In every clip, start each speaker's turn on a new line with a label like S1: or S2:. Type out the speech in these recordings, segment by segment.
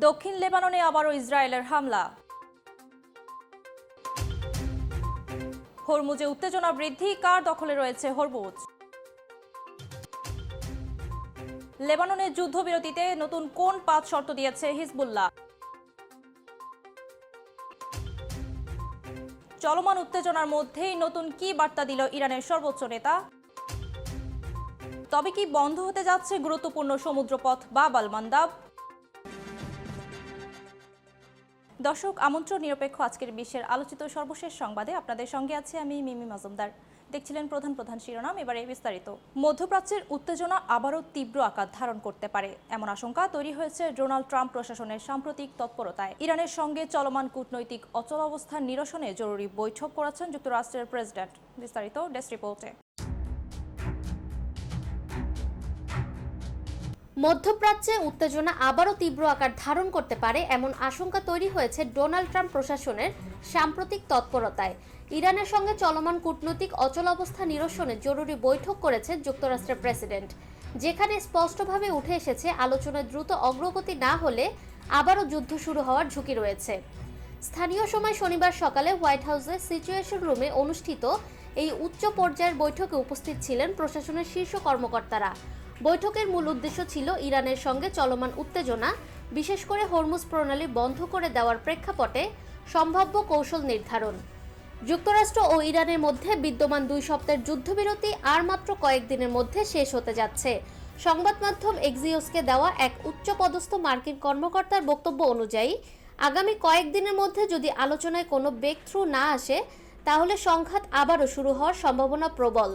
S1: দক্ষিণ লেবাননে আবারও ইসরায়েলের হামলা। হরমুজে উত্তেজনা বৃদ্ধি, কার দখলে রয়েছে হরমুজ? লেবাননের যুদ্ধবিরতিতে নতুন কোন 5 শর্ত দিয়েছে হিজবুল্লাহ? চলমান উত্তেজনার মধ্যেই নতুন কি বার্তা দিল ইরানের সর্বোচ্চ নেতা? তবে কি বন্ধ হতে যাচ্ছে গুরুত্বপূর্ণ সমুদ্রপথ বাব আল মান্দাব? দর্শক, আমন্ত্রণ নিরপেক্ষ আজকের বিশ্বের আলোচিত সর্বশেষ সংবাদে আপনাদের সঙ্গে আছে আমি মিমি মাজুমদার। দেখছিলেন প্রধান শিরোনাম, এবারে বিস্তারিত। মধ্যপ্রাচ্যের উত্তেজনা আবারও তীব্র আকার ধারণ করতে পারে এমন আশঙ্কা তৈরি হয়েছে ডোনাল্ড ট্রাম্প প্রশাসনের সাম্প্রতিক তৎপরতায়। ইরানের সঙ্গে চলমান কূটনৈতিক অচলাবস্থা নিরসনে জরুরি বৈঠক করেছেন যুক্তরাষ্ট্রের প্রেসিডেন্ট। বিস্তারিত ডেস্ক রিপোর্টে।
S2: মধ্যপ্রাচ্যে উত্তেজনা আবারও তীব্র আকার ধারণ করতে পারে এমন আশঙ্কা তৈরি হয়েছে ডোনাল্ড ট্রাম্প প্রশাসনের সাম্প্রতিক তৎপরতায়। ইরানের সঙ্গে চলমান কূটনৈতিক অচলাবস্থা নিরসনে জরুরি বৈঠক করেছে যুক্তরাষ্ট্রের প্রেসিডেন্ট, যেখানে স্পষ্টভাবে উঠে এসেছে আলোচনায় দ্রুত অগ্রগতি না হলে আবারও যুদ্ধ শুরু হওয়ার ঝুঁকি রয়েছে। স্থানীয় সময় শনিবার সকালে হোয়াইট হাউসের সিচুয়েশন রুমে অনুষ্ঠিত এই উচ্চ পর্যায়ের বৈঠকে উপস্থিত ছিলেন প্রশাসনের শীর্ষ কর্মকর্তারা। বৈঠকের মূল উদ্দেশ্য ছিল ইরানের সঙ্গে চলমান উত্তেজনা, বিশেষ করে হরমুজ প্রণালী বন্ধ করে দেওয়ার প্রেক্ষাপটে সম্ভাব্য কৌশল নির্ধারণ। যুক্তরাষ্ট্র ও ইরানের মধ্যে বিদ্যমান 2 সপ্তাহের যুদ্ধবিরতি আর মাত্র কয়েকদিনের মধ্যে শেষ হতে যাচ্ছে। সংবাদ মাধ্যম এক্সিওসকে দেওয়া এক উচ্চপদস্থ মার্কিন কর্মকর্তার বক্তব্য অনুযায়ী আগামী কয়েকদিনের মধ্যে যদি আলোচনায় কোনো ব্রেক থ্রু না আসে তাহলে সংঘাত আবারও শুরু হওয়ার সম্ভাবনা প্রবল।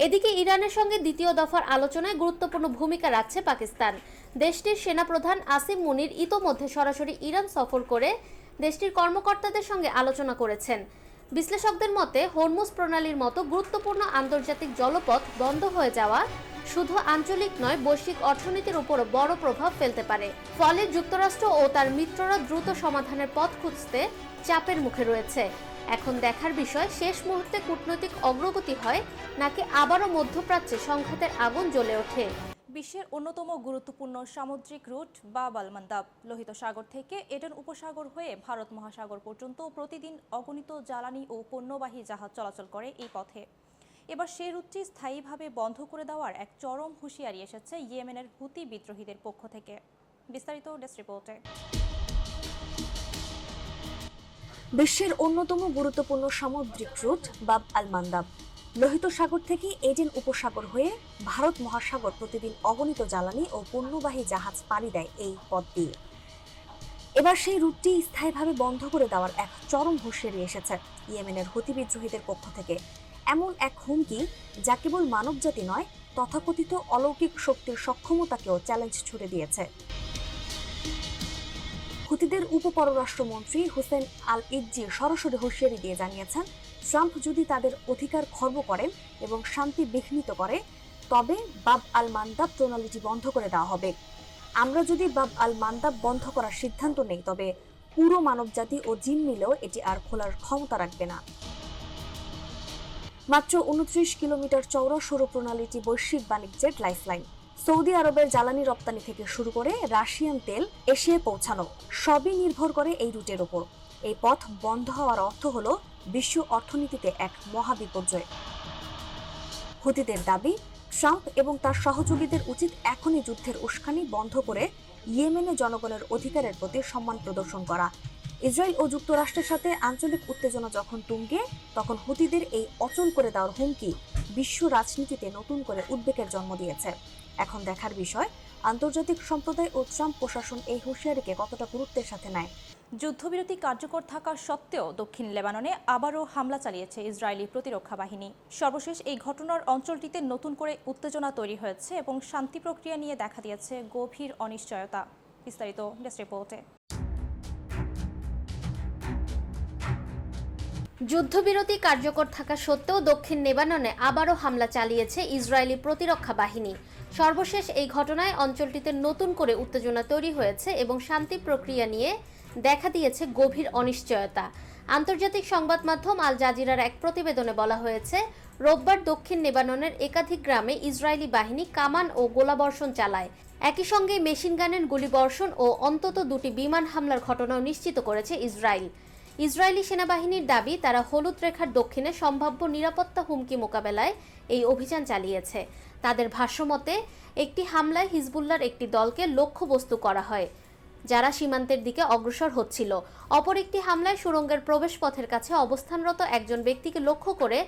S2: এদিকে ইরানের সঙ্গে দ্বিতীয় দফার আলোচনায় গুরুত্বপূর্ণ ভূমিকা রাখছে পাকিস্তান। দেশটির সেনাপ্রধান আসিম মুনির ইতোমধ্যে সরাসরি ইরান সফর করে দেশটির কর্মকর্তাদের সঙ্গে আলোচনা করেছেন। বিশ্লেষকদের মতে হরমুজ প্রণালীর মতো গুরুত্বপূর্ণ আন্তর্জাতিক জলপথ বন্ধ হয়ে যাওয়া শুধু আঞ্চলিক নয়, বৈশ্বিক অর্থনীতির উপরও বড় প্রভাব ফেলতে পারে। ফলে যুক্তরাষ্ট্র ও তার মিত্ররা দ্রুত সমাধানের পথ খুঁজতে চাপের মুখে রয়েছে। এখন দেখার বিষয় শেষ মুহূর্তে কূটনৈতিক অগ্রগতি হয় নাকি আবারও মধ্যপ্রাচ্যে সংঘাতের আগুন জ্বলে ওঠে।
S1: বিশ্বের অন্যতম গুরুত্বপূর্ণ সামুদ্রিক রুট বাব আল মান্দাব লোহিত সাগর থেকে এডেন উপসাগর হয়ে ভারত মহাসাগর পর্যন্ত প্রতিদিন অগণিত জ্বালানি ও পণ্যবাহী জাহাজ চলাচল করে এই পথে। এবার সেই রুটটি স্থায়ীভাবে বন্ধ করে দেওয়ার এক চরম হুঁশিয়ারি এসেছে ইয়েমেনের হুতি বিদ্রোহীদের পক্ষ থেকে। বিস্তারিত ডেস্ক রিপোর্টে।
S3: বিশ্বের অন্যতম গুরুত্বপূর্ণ সামুদ্রিক রুট বাব আল মান্দাব লোহিত সাগর থেকে এডেন উপসাগর হয়ে ভারত মহাসাগর প্রতিদিন অগণিত জ্বালানি ও পণ্যবাহী জাহাজ পাড়ি দেয় এই পথ দিয়ে। এবার সেই রুটটি স্থায়ীভাবে বন্ধ করে দেওয়ার এক চরম হুঁশিয়ারি এসেছে ইয়েমেনের হুতি বিদ্রোহীদের পক্ষ থেকে। এমন এক হুমকি যা কেবল মানবজাতি নয়, তথাকথিত অলৌকিক শক্তির সক্ষমতাকেও চ্যালেঞ্জ ছুড়ে দিয়েছে। হুতিদের উপপররাষ্ট্রমন্ত্রী হুসেন আল ইজ্জি সরাসরি হুঁশিয়ারি দিয়ে জানিয়েছেন, ট্রাম্প যদি তাদের অধিকার খর্ব করেন এবং শান্তি বিঘ্নিত করে তবে বাব আল মান্দাব প্রণালীটি বন্ধ করে দেওয়া হবে। আমরা যদি বাব আল মান্দাব বন্ধ করার সিদ্ধান্ত নেই তবে পুরো মানবজাতি ও জিন মিলেও এটি আর খোলার ক্ষমতা রাখবে না। মাত্র 29 কিলোমিটার চওড়া সরু প্রণালীটি বৈশ্বিক বাণিজ্যের লাইফলাইন। সৌদি আরবের জ্বালানি রপ্তানি থেকে শুরু করে রাশিয়ান তেল এশিয়ায় পৌঁছানো সবই নির্ভর করে এই রুটের উপর। এই পথ বন্ধ হওয়ার অর্থ হলো বিশ্ব অর্থনীতিতে এক মহাবিপর্যয়। হুতিদের দাবি, ট্রাম্প এবং তার সহযোগীদের উচিত এখনই যুদ্ধের উস্কানি বন্ধ করে ইয়েমেনে জনগণের অধিকারের প্রতি সম্মান প্রদর্শন করা। ইসরায়েল ও যুক্তরাষ্ট্রের সাথে আঞ্চলিক উত্তেজনা যখন তুঙ্গে, তখন হুতিদের এই অচল করে দেওয়ার হুমকি বিশ্ব রাজনীতিতে নতুন করে উদ্বেগের জন্ম দিয়েছে। এখন দেখার বিষয় আন্তর্জাতিক সম্প্রদায় ও ট্রাম্প প্রশাসন এই হুঁশিয়ারিকে কতটা গুরুত্বের সাথে নেয়।
S1: যুদ্ধবিরতি কার্যকর থাকা সত্ত্বেও দক্ষিণ লেবাননে আবারও হামলা চালিয়েছে ইসরায়েলি প্রতিরক্ষা বাহিনী। সর্বশেষ এই ঘটনার অঞ্চলটিতে নতুন করে উত্তেজনা তৈরি হয়েছে এবং শান্তি প্রক্রিয়া নিয়ে দেখা দিয়েছে গভীর অনিশ্চয়তা। বিস্তারিত ডেস্ক রিপোর্টে।
S2: যুদ্ধবিরতি কার্যকর থাকা সত্ত্বেও দক্ষিণ লেবাননে আবারও হামলা চালিয়েছে ইসরায়েলি প্রতিরক্ষা বাহিনী। সর্বশেষ এই ঘটনায় অঞ্চলটিতে নতুন করে উত্তেজনা তৈরি হয়েছে এবং শান্তি প্রক্রিয়া নিয়ে দেখা দিয়েছে গভীর অনিশ্চয়তা। আন্তর্জাতিক সংবাদ মাধ্যম আল জাজিরার এক প্রতিবেদনে বলা হয়েছে, রোববার দক্ষিণ লেবাননের একাধিক গ্রামে ইসরায়েলি বাহিনী কামান ও গোলাবর্ষণ চালায়। একই সঙ্গে মেশিনগানের গুলিবর্ষণ ও অন্তত 2টি বিমান হামলার ঘটনাও নিশ্চিত করেছে ইসরায়েল। ইসরায়েলি সেনাবাহিনীর দাবি, তারা হলুদ রেখার দক্ষিণে সম্ভাব্য নিরাপত্তা হুমকি মোকাবেলায় এই অভিযান চালিয়েছে। তাদের ভাষ্যমতে একটি হামলায় হিজবুল্লাহর একটি দলকে লক্ষ্যবস্তু করা হয়, যারা সীমান্তের দিকে অগ্রসর হচ্ছিল। অপর একটি হামলায় সুড়ঙ্গের প্রবেশপথের কাছে অবস্থানরত একজন ব্যক্তিকে লক্ষ্য করে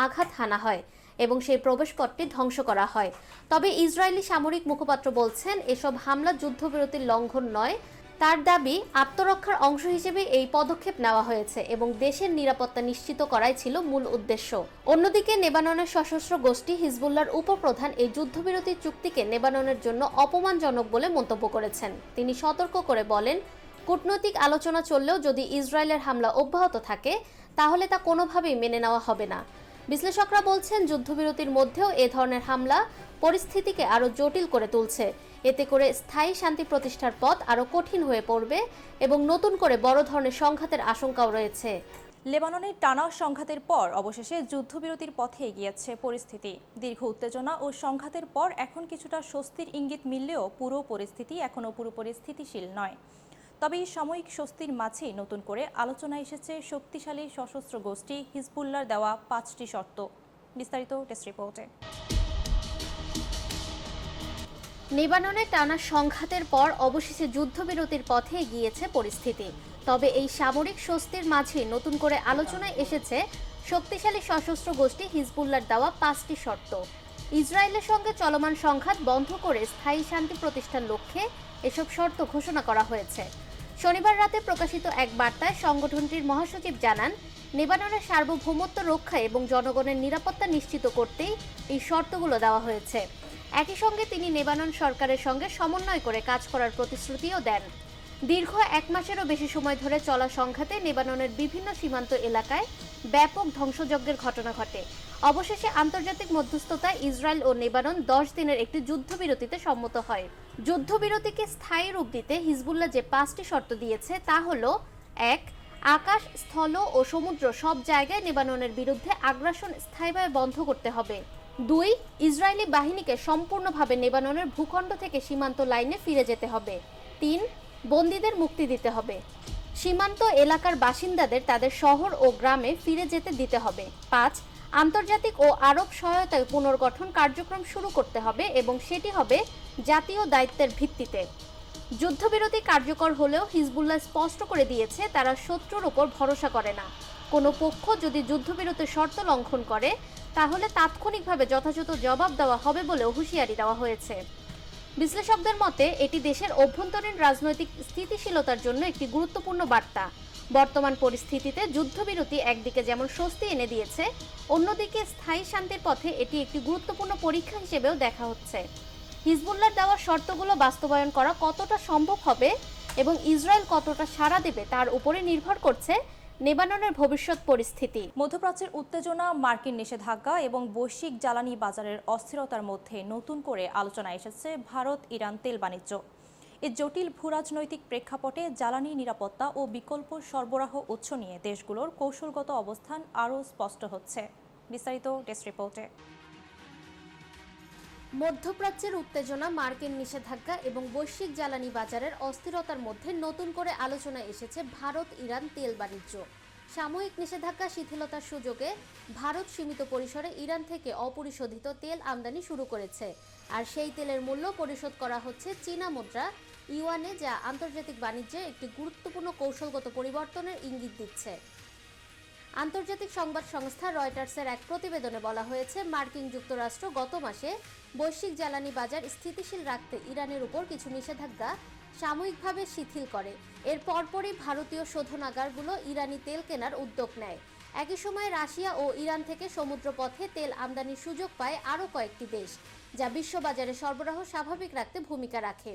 S2: আঘাত হানা হয় এবং সেই প্রবেশপথটি ধ্বংস করা হয়। তবে ইসরায়েলি সামরিক মুখপাত্র বলছেন, এসব হামলা যুদ্ধবিরতির লঙ্ঘন নয়। তার দাবি, আত্মরক্ষার অংশ হিসেবে এই পদক্ষেপ নেওয়া হয়েছে এবং দেশের নিরাপত্তা নিশ্চিত করাই ছিল মূল উদ্দেশ্য। অন্যদিকে লেবাননের সশস্ত্র গোষ্ঠী হিজবুল্লাহর উপপ্রধান এই যুদ্ধবিরতি চুক্তিকে লেবাননের জন্য অপমানজনক বলে মন্তব্য করেছেন। তিনি সতর্ক করে বলেন, কূটনৈতিক আলোচনা চললেও যদি ইসরায়েলের হামলা অব্যাহত থাকে তাহলে তা কোনোভাবেই মেনে নেওয়া হবে না। বিশ্লেষকরা বলছেন, যুদ্ধবিরতির মধ্যেও এ ধরনের হামলা পরিস্থিতিকে আরও জটিল করে তুলছে। এতে করে স্থায়ী শান্তি প্রতিষ্ঠার পথ আরও কঠিন হয়ে পড়বে এবং নতুন করে বড় ধরনের সংঘাতের আশঙ্কাও রয়েছে।
S1: লেবাননের টানা সংঘাতের পর অবশেষে যুদ্ধবিরতির পথে এগিয়েছে পরিস্থিতি। দীর্ঘ উত্তেজনা ও সংঘাতের পর এখন কিছুটা স্বস্তির ইঙ্গিত মিললেও পুরো পরিস্থিতি এখনও পুরোপুরি স্থিতিশীল নয়। তবে এই সাময়িক স্বস্তির মাঝেই নতুন করে আলোচনায় এসেছে শক্তিশালী সশস্ত্র গোষ্ঠী হিজবুল্লাহর দেওয়া 5টি শর্ত। বিস্তারিত টেস্ট রিপোর্টে।
S2: লেবাননে টানা সংঘাতের পর অবশেষে যুদ্ধবিরতির পথে এগিয়েছে পরিস্থিতি। তবে এই সামরিক স্বস্তির মাঝে নতুন করে আলোচনায় এসেছে শক্তিশালী সশস্ত্র গোষ্ঠী হিজবুল্লাহর দেওয়া 5টি শর্ত। ইসরায়েলের সঙ্গে চলমান সংঘাত বন্ধ করে স্থায়ী শান্তি প্রতিষ্ঠার লক্ষ্যে এসব শর্ত ঘোষণা করা হয়েছে। শনিবার রাতে প্রকাশিত এক বার্তায় সংগঠনটির মহাসচিব জানান, লেবাননের সার্বভৌমত্ব রক্ষা এবং জনগণের নিরাপত্তা নিশ্চিত করতেই এই শর্তগুলো দেওয়া হয়েছে। একই সঙ্গে তিনি লেবানন সরকারের সঙ্গে সমন্বয় করে কাজ করার প্রতিশ্রুতিও দেন। দীর্ঘ 1 মাসেরও বেশি সময় ধরে চলা সংঘাতে লেবাননের বিভিন্ন সীমান্ত এলাকায় ব্যাপক ধ্বংসযজ্ঞের ঘটনা ঘটে। অবশেষে আন্তর্জাতিক মধ্যস্থতায় ইসরায়েল ও লেবানন 10 দিনের একটি যুদ্ধবিরতিতে সম্মত হয়। যুদ্ধবিরতিকে স্থায়ী রূপ দিতে হিজবুল্লাহ যে 5টি শর্ত দিয়েছে তা হলো: 1. আকাশ, স্থল ও সমুদ্র সব জায়গায় লেবাননের বিরুদ্ধে আগ্রাসন স্থায়ীভাবে বন্ধ করতে হবে। 2. ইসরায়েলি বাহিনীকে সম্পূর্ণভাবে লেবাননের ভূখণ্ড থেকে সীমান্ত লাইনে ফিরে যেতে হবে। 3. বন্দীদের মুক্তি দিতে হবে। সীমান্ত এলাকার বাসিন্দাদের তাদের শহর ও গ্রামে ফিরে যেতে দিতে হবে। 5. আন্তর্জাতিক ও আরব সহায়তায় পুনর্গঠন কার্যক্রম শুরু করতে হবে এবং সেটি হবে জাতীয় দায়িত্বের ভিত্তিতে। যুদ্ধবিরতি কার্যকর হলেও হিজবুল্লাহ স্পষ্ট করে দিয়েছে, তারা শত্রুর উপর ভরসা করে না। কোনো পক্ষ যদি যুদ্ধবিরতির শর্ত লঙ্ঘন করে তাহলে তাৎক্ষণিকভাবে যথাযথ জবাব দেওয়া হবে বলেও হুঁশিয়ারি দেওয়া হয়েছে। বিশ্লেষকদের মতে এটি দেশের অভ্যন্তরীণ রাজনৈতিক স্থিতিশীলতার জন্য একটি গুরুত্বপূর্ণ বার্তা। বর্তমান পরিস্থিতিতে যুদ্ধবিরতি একদিকে যেমন স্বস্তি এনে দিয়েছে, অন্যদিকে স্থায়ী শান্তির পথে এটি একটি গুরুত্বপূর্ণ পরীক্ষা হিসেবেও দেখা হচ্ছে। হিজবুল্লাহর দেওয়া শর্তগুলো বাস্তবায়ন করা কতটা সম্ভব হবে এবং ইসরায়েল কতটা সাড়া দেবে তার উপরে নির্ভর করছে লেবাননের ভবিষ্যৎ পরিস্থিতি।
S1: মধ্যপ্রাচ্যের উত্তেজনা, মার্কিন নিষেধাজ্ঞা এবং বৈশ্বিক জ্বালানি বাজারের অস্থিরতার মধ্যে নতুন করে আলোচনায় এসেছে ভারত ইরান তেল বাণিজ্য। এই জটিল ভূরাজনৈতিক প্রেক্ষাপটে জ্বালানি নিরাপত্তা ও বিকল্প সরবরাহ উৎস নিয়ে দেশগুলোর কৌশলগত অবস্থান আরও স্পষ্ট হচ্ছে। বিস্তারিত টেস্ট রিপোর্টে।
S2: মধ্যপ্রাচ্যের উত্তেজনা, মার্কিন নিষেধাজ্ঞা এবং বৈশ্বিক জ্বালানি বাজারের অস্থিরতার মধ্যে নতুন করে আলোচনায় এসেছে ভারত ইরান তেল বাণিজ্য। সাময়িক নিষেধাজ্ঞা শিথিলতার সুযোগে ভারত সীমিত পরিসরে ইরান থেকে অপরিশোধিত তেল আমদানি শুরু করেছে, আর সেই তেলের মূল্য পরিশোধ করা হচ্ছে চীনা মুদ্রা ইউয়ানে, যা আন্তর্জাতিক বাণিজ্যে একটি গুরুত্বপূর্ণ কৌশলগত পরিবর্তনের ইঙ্গিত দিচ্ছে। আন্তর্জাতিক সংবাদ সংস্থা রয়টার্সের এক প্রতিবেদনে বলা হয়েছে, মার্কিন যুক্তরাষ্ট্র গত মাসে বৈশ্বিক জ্বালানি বাজার স্থিতিশীল রাখতে ইরানের উপর কিছু নিষেধাজ্ঞা সাময়িকভাবে শিথিল করে। এর পরপরই ভারতীয় শোধনাগারগুলো ইরানি তেল কেনার উদ্যোগ নেয়। একই সময় রাশিয়া ও ইরান থেকে সমুদ্রপথে তেল আমদানির সুযোগ পায় আরও কয়েকটি দেশ, যা বিশ্ববাজারে সরবরাহ স্বাভাবিক রাখতে ভূমিকা রাখে।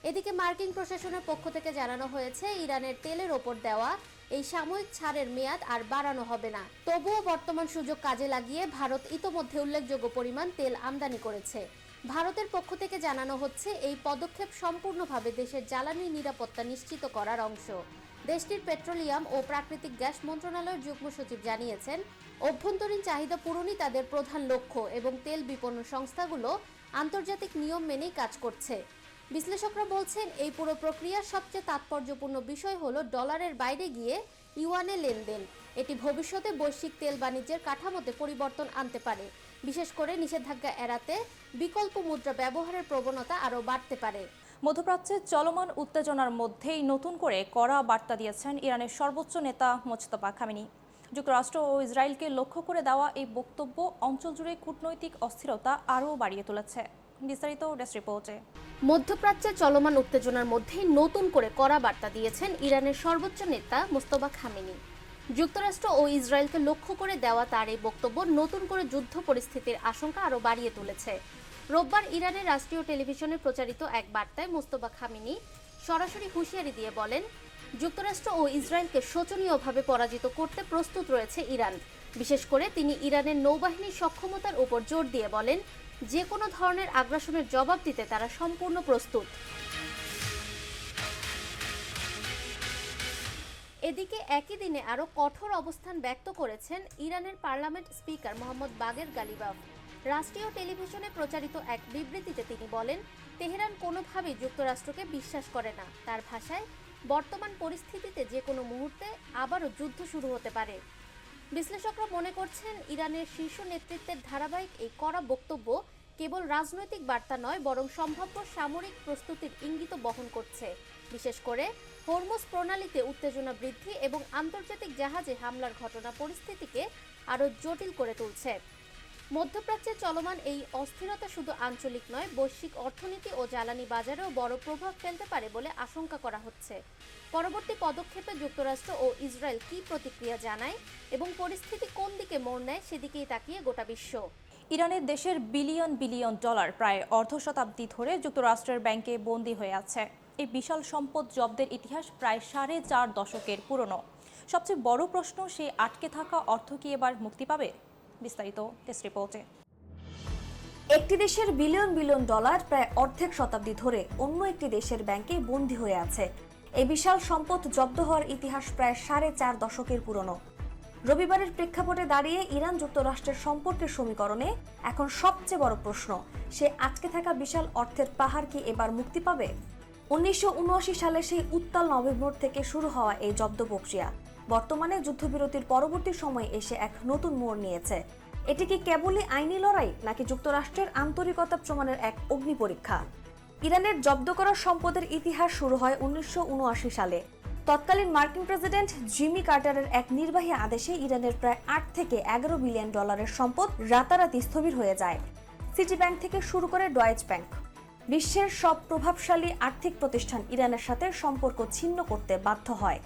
S2: এদিকে মার্কিন প্রশাসনের পক্ষ থেকে জানানো হয়েছে, ইরানের তেলের ওপর দেওয়া এই সাময়িক ছাড়ের মেয়াদ আর বাড়ানো হবে না। তবুও বর্তমান সুযোগ কাজে লাগিয়ে ভারত ইতোমধ্যে উল্লেখযোগ্য পরিমাণ তেল আমদানি করেছে। ভারতের পক্ষ থেকে জানানো হচ্ছে, এই পদক্ষেপ সম্পূর্ণভাবে দেশের জ্বালানি নিরাপত্তা নিশ্চিত করার অংশ। দেশটির পেট্রোলিয়াম ও প্রাকৃতিক গ্যাস মন্ত্রণালয়ের যুগ্ম সচিব জানিয়েছেন, অভ্যন্তরীণ চাহিদা পূরণই তাদের প্রধান লক্ষ্য এবং তেল বিপণন সংস্থাগুলো আন্তর্জাতিক নিয়ম মেনেই কাজ করছে। বিশ্লেষকরা বলছেন এই পুরো প্রক্রিয়ার সবচেয়ে তাৎপর্যপূর্ণ বিষয় হলো ডলারের বাইরে গিয়ে ইউয়ানে লেনদেন। এটি ভবিষ্যতে বৈশ্বিক তেল বাণিজ্যের কাঠামোতে পরিবর্তন আনতে পারে, বিশেষ করে নিষেধাজ্ঞা এড়াতে বিকল্প মুদ্রা ব্যবহারের প্রবণতা আরও বাড়তে পারে।
S1: মধ্যপ্রাচ্যের চলমান উত্তেজনার মধ্যেই নতুন করে কড়া বার্তা দিয়েছেন ইরানের সর্বোচ্চ নেতা মোজতবা খামেনি। যুক্তরাষ্ট্র ও ইসরায়েলকে লক্ষ্য করে দেওয়া এই বক্তব্য অঞ্চল জুড়ে কূটনৈতিক অস্থিরতা আরও বাড়িয়ে তুলেছে। বিস্তারিত ডেস্ক রিপোর্টে।
S2: মধ্যপ্রাচ্যে চলমান উত্তেজনার মধ্যেই নতুন করে কড়া বার্তা দিয়েছেন ইরানের সর্বোচ্চ নেতা মোজতবা খামেনি। যুক্তরাষ্ট্র ও ইসরায়েলকে লক্ষ্য করে দেওয়া তার এই বক্তব্য নতুন করে যুদ্ধ পরিস্থিতির আশঙ্কা আরও বাড়িয়ে তুলেছে। রোববার ইরানের রাষ্ট্রীয় টেলিভিশনে প্রচারিত এক বার্তায় মোজতবা খামেনি সরাসরি হুঁশিয়ারি দিয়ে বলেন, যুক্তরাষ্ট্র ও ইসরায়েলকে শোচনীয়ভাবে পরাজিত করতে প্রস্তুত রয়েছে ইরান। বিশেষ করে তিনি ইরানের নৌবাহিনীর সক্ষমতার উপর জোর দিয়ে বলেন, যে কোনো ধরনের আগ্রাসনের জবাব দিতে তারা সম্পূর্ণ প্রস্তুত। এদিকে একই দিনে আরও কঠোর অবস্থান ব্যক্ত করেছেন ইরানের পার্লামেন্ট স্পিকার মোহাম্মদ বাগের গালিবাফ। রাষ্ট্রীয় টেলিভিশনে প্রচারিত এক বিবৃতিতে তিনি বলেন, তেহরান কোনোভাবেই যুক্তরাষ্ট্রকে বিশ্বাস করে না। তার ভাষায়, বর্তমান পরিস্থিতিতে যে কোনো মুহূর্তে আবারও যুদ্ধ শুরু হতে পারে। বিশ্লেষকরা মনে করছেন, ইরানের শীর্ষ নেতৃত্বের ধারাবাহিক এই কড়া বক্তব্য কেবল রাজনৈতিক বার্তা নয়, বরং সম্ভাব্য সামরিক প্রস্তুতির ইঙ্গিত বহন করছে। বিশেষ করে হরমুজ প্রণালীতে উত্তেজনা বৃদ্ধি এবং আন্তর্জাতিক জাহাজে হামলার ঘটনা পরিস্থিতিকে আরও জটিল করে তুলছে। মধ্যপ্রাচ্যে চলমান এই অস্থিরতা শুধু আঞ্চলিক নয়, বৈশ্বিক অর্থনীতি ও জ্বালানি বাজারেও বড় প্রভাব ফেলতে পারে বলে আশঙ্কা করা হচ্ছে। পরবর্তী পদক্ষেপে যুক্তরাষ্ট্র ও ইসরায়েল কী প্রতিক্রিয়া জানায় এবং পরিস্থিতি কোন দিকে মোড় নেয় সেদিকেই তাকিয়ে গোটা বিশ্ব।
S1: ইরানের দেশের বিলিয়ন বিলিয়ন ডলার প্রায় অর্ধ শতাব্দী ধরে যুক্তরাষ্ট্রের ব্যাংকে বন্দী হয়ে আছে। এই বিশাল সম্পদ জব্দের ইতিহাস প্রায় 4.5 দশকের পুরনো। সবচেয়ে বড় প্রশ্ন, সেই আটকে থাকা অর্থ কি এবার মুক্তি পাবে? বিস্তারিত টেস্ট রিপোর্টে।
S3: একটি দেশের বিলিয়ন বিলিয়ন ডলার প্রায় অর্ধেক শতাব্দী ধরে অন্য একটি দেশের ব্যাংকে বন্দী হয়ে আছে। এই বিশাল সম্পদ জব্দ হওয়ার ইতিহাস প্রায় 4.5 দশকের পুরনো। রবিবারের প্রেক্ষাপটে দাঁড়িয়ে ইরান যুক্তরাষ্ট্রের সম্পর্কের সমীকরণে এখন সবচেয়ে বড় প্রশ্ন, সে আটকে থাকা বিশাল অর্থের পাহাড় কি এবার মুক্তি পাবে? 1979 সালে সেই উত্তাল নভেম্বর থেকে শুরু হওয়া এই জব্দ প্রক্রিয়া বর্তমানে যুদ্ধবিরতির পরবর্তী সময়ে এসে এক নতুন মোড় নিয়েছে। এটি কি কেবলই আইনি লড়াই, নাকি যুক্তরাষ্ট্রের আন্তরিকতা প্রমাণের এক অগ্নি পরীক্ষা? ইরানের জব্দ করা সম্পদের ইতিহাস শুরু হয় 1979 সালে। তৎকালীন মার্কিন প্রেসিডেন্ট জিমি কার্টারের এক নির্বাহী আদেশে ইরানের প্রায় 8 থেকে 11 বিলিয়ন ডলারের সম্পদ রাতারাতি স্থবির হয়ে যায়। সিটি ব্যাংক থেকে শুরু করে ডয়েচ ব্যাংক, বিশ্বের সব প্রভাবশালী আর্থিক প্রতিষ্ঠান ইরানের সাথে সম্পর্ক ছিন্ন করতে বাধ্য হয়।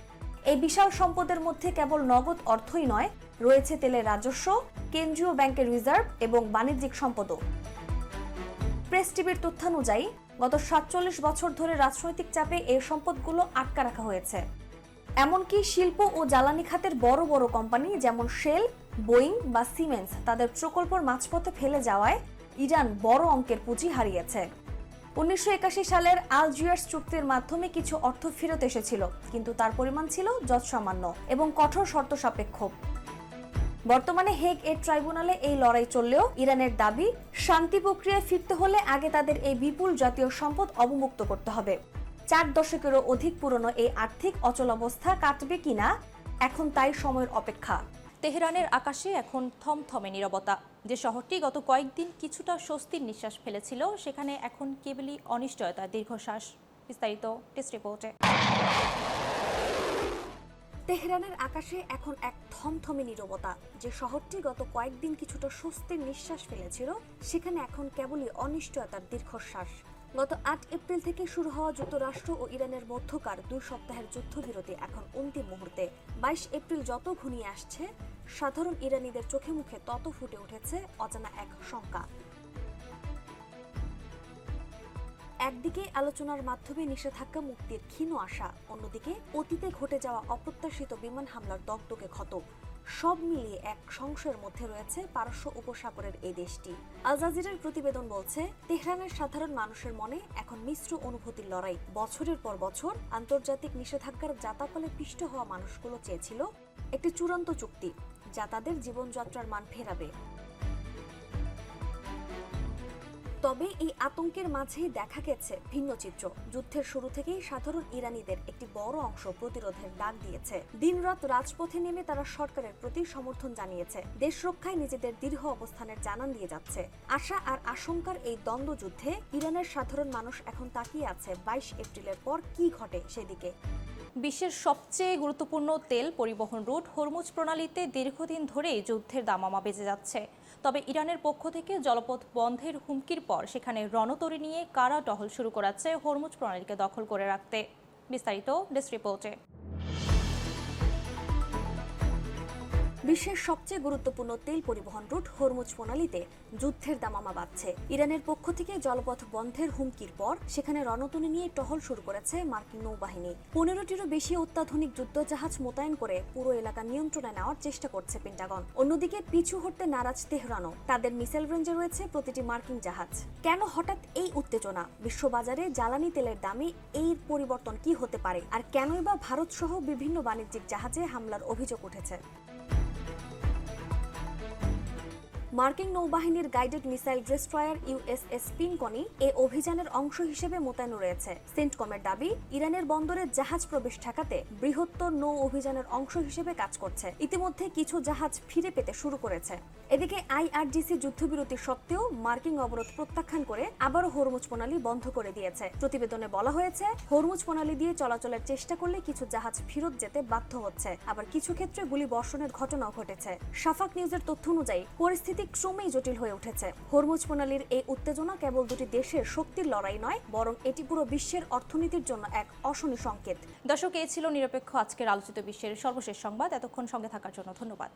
S3: এই বিশাল সম্পদের মধ্যে কেবল নগদ অর্থই নয়, রয়েছে তেলের রাজস্ব, কেন্দ্রীয় ব্যাংকের রিজার্ভ এবং বাণিজ্যিক সম্পদও। প্রেস টিভির তথ্যানুযায়ী গত 47 বছর ধরে রাজনৈতিক চাপে এই সম্পদগুলো আটকা রাখা হয়েছে। এমনকি শিল্প ও জ্বালানি খাতের বড় বড় কোম্পানি যেমন শেল, বোয়িং বা সিমেন্স তাদের প্রকল্পর মাঝপথে ফেলে যাওয়ায় ইরান বড় অঙ্কের পুঁজি হারিয়েছে। 1981 সালের আলজিয়ার্স চুক্তির মাধ্যমে কিছু অর্থ ফেরত এসেছিল, কিন্তু তার পরিমাণ ছিল যৎসামান্য এবং কঠোর শর্ত সাপেক্ষ। বর্তমানে হেগ এর ট্রাইব্যুনালে এই লড়াই চললেও ইরানের দাবি, শান্তি প্রক্রিয়ায় ফিরতে হলে আগে তাদের এই বিপুল জাতীয় সম্পদ অবমুক্ত করতে হবে। 4 দশকেরও অধিক পুরনো এই আর্থিক অচলাবস্থা কাটবে কিনা এখন তাই সময়ের অপেক্ষা।
S1: তেহরানের আকাশে এখন থমথমে নীরবতা। যে শহরটি গত কয়েকদিন কিছুটা স্বস্তির নিঃশ্বাস ফেলেছিল, সেখানে এখন কেবলই অনিশ্চয়তার দীর্ঘশ্বাস। বিস্তারিত টেস্ট রিপোর্টে।
S3: তেহরানের আকাশে এখন এক থমথমে নীরবতা। যে শহরটি গত কয়েকদিন কিছুটা স্বস্তির নিঃশ্বাস ফেলেছিল, সেখানে এখন কেবলই অনিশ্চয়তার দীর্ঘশ্বাস। গত 8 এপ্রিল থেকে শুরু হওয়া যুক্তরাষ্ট্র ও ইরানের মধ্যকার 2 সপ্তাহের যুদ্ধবিরতি এখন অন্তিম মুহূর্তে। 22 এপ্রিল যত ঘনিয়ে আসছে, সাধারণ ইরানিদের চোখে মুখে তত ফুটে উঠেছে অজানা এক শঙ্কা। একদিকে আলোচনার মাধ্যমে নিষেধাজ্ঞা মুক্তির ক্ষীণ আশা, অন্যদিকে অতীতে ঘটে যাওয়া অপ্রত্যাশিত বিমান হামলার দগদগে ক্ষত। সব মিলিয়ে এক সংশয়ের মধ্যে রয়েছে পারস্য উপসাগরের এই দেশটি। আল জাজিরার প্রতিবেদন বলছে, তেহরানের সাধারণ মানুষের মনে এখন মিশ্র অনুভূতির লড়াই। বছরের পর বছর আন্তর্জাতিক নিষেধাজ্ঞার জাতাকলে পিষ্ট হওয়া মানুষগুলো চেয়েছিল একটি চূড়ান্ত চুক্তি, যা তাদের জীবনযাত্রার মান ফেরাবে। তবে এই আতঙ্কের মাঝেই দেখা গেছে ভিন্ন চিত্র। যুদ্ধের শুরু থেকেই সাধারণ ইরানিদের একটি বড় অংশ প্রতিরোধের ডাক দিয়েছে। দিনরাত রাজপথে নেমে তারা সরকারের প্রতি সমর্থন জানিয়েছে, দেশ রক্ষায় নিজেদের দৃঢ় অবস্থানের জানান দিয়ে যাচ্ছে। আশা আর আশঙ্কার এই দ্বন্দ্বযুদ্ধে ইরানের সাধারণ মানুষ এখন তাকিয়ে আছে 22 এপ্রিলের পর কি ঘটে সেদিকে।
S1: বিশ্বের সবচেয়ে গুরুত্বপূর্ণ তেল পরিবহন রুট হরমুজ প্রণালীতে দীর্ঘদিন ধরেই যুদ্ধের দামামা বেজে যাচ্ছে। তবে ইরানের পক্ষ থেকে জলপথ বন্ধের হুমকির পর সেখানে রণতরী নিয়ে কারা টহল শুরু করেছে হরমুজ প্রণালীকে দখল করে রাখতে। বিস্তারিত ডেস্ক রিপোর্টে।
S3: বিশ্বের সবচেয়ে গুরুত্বপূর্ণ তেল পরিবহন রুট হরমুজ প্রণালীতে যুদ্ধের দামামা বাজছে। ইরানের পক্ষ থেকে জলপথ বন্ধের হুমকির পর সেখানে রণতরী নিয়ে টহল শুরু করেছে মার্কিন নৌবাহিনী। 15টিরও বেশি অত্যাধুনিক যুদ্ধজাহাজ মোতায়েন করে পুরো এলাকা নিয়ন্ত্রণে নেওয়ার চেষ্টা করছে পেন্টাগন। অন্যদিকে পিছু হটতে নারাজ তেহরানও। তাদের মিসাইল রেঞ্জে রয়েছে প্রতিটি মার্কিন জাহাজ। কেন হঠাৎ এই উত্তেজনা? বিশ্ববাজারে জ্বালানি তেলের দামে এই পরিবর্তন কি হতে পারে, আর কেনই বা ভারত সহ বিভিন্ন বাণিজ্যিক জাহাজে হামলার অভিযোগ উঠেছে? মার্কিন নৌবাহিনীর গাইডেড মিসাইল ডেস্ট্রয়ার ইউএসএস পিনকনি এ অভিযানের অংশ হিসেবে মোতায়েন রয়েছে। সেন্টকমের দাবি, ইরানের বন্দরে জাহাজ প্রবেশ ঠেকাতে বৃহত্তর নৌ অভিযানের অংশ হিসেবে কাজ করছে। ইতিমধ্যে কিছু জাহাজ ফিরে পেতে শুরু করেছে। এদিকে আইআরজিসি যুদ্ধবিরতি সত্ত্বেও মার্কিন অবরোধ প্রত্যাখ্যান করে আবারও হরমুজ প্রণালী বন্ধ করে দিয়েছে। প্রতিবেদনে বলা হয়েছে, হরমুজ প্রণালী দিয়ে চলাচলের চেষ্টা করলে কিছু জাহাজ ফেরত যেতে বাধ্য হচ্ছে, আবার কিছু ক্ষেত্রে গুলি বর্ষণের ঘটনাও ঘটেছে। শাফাক নিউজের তথ্য অনুযায়ী পরিস্থিতি ক্রমেই জটিল হয়ে উঠেছে। হরমুজ প্রণালীর এই উত্তেজনা কেবল দুটি দেশের শক্তির লড়াই নয়, বরং এটি পুরো বিশ্বের অর্থনীতির জন্য এক অশনি সংকেত।
S1: দর্শক, এই ছিল নিরপেক্ষ আজকের আলোচিত বিশ্বের সর্বশেষ সংবাদ। এতক্ষণ সঙ্গে থাকার জন্য ধন্যবাদ।